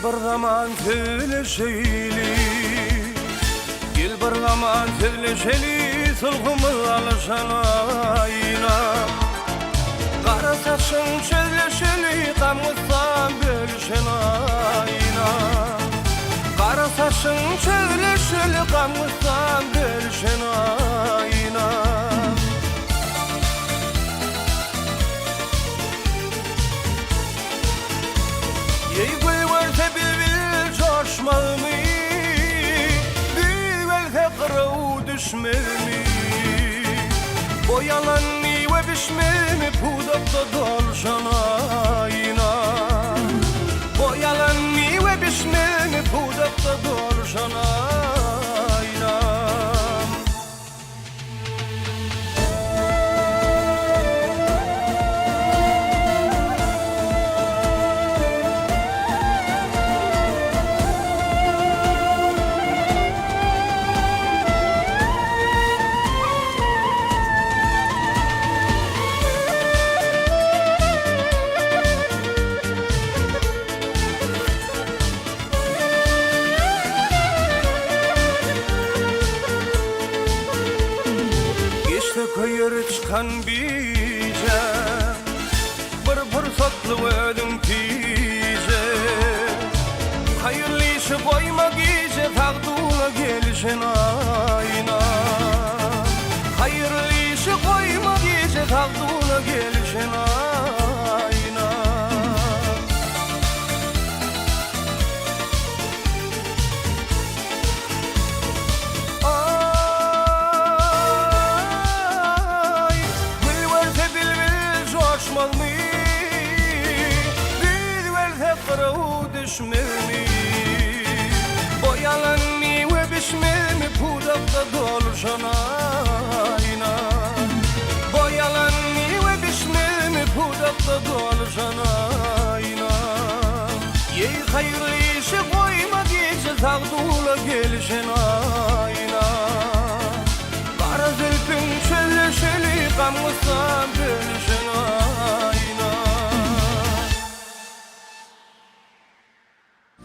zaman tevleşeli, gel bir zaman tevleşeli, sulhumı alışana ayna. Kara saçın çevleşeli, kamısan bölüşen ayna. Kara saçın çevleşeli, kamısan bölüşen ayna. Coşmağımı düvelse kırıv düşmemi boyalanni ve bişmemi pudakta dolşan ayna. Boyalanni ve bişmemi pudakta dolşan ayna. Kıyır çıkan bize bir fırsatlı ödüm tize. Hayırlı işi koyma gize takduna gelişen ayna. Hayırlı işi koyma gize takduna gelişen ayna. Düşmemi boyalanni ve bişmemi pudakta dolşan ayna. Boyalanni ve bişmemi pudakta dolşan ayna. Yey hayırlı işi koyma gece tağdula gelişen ayna.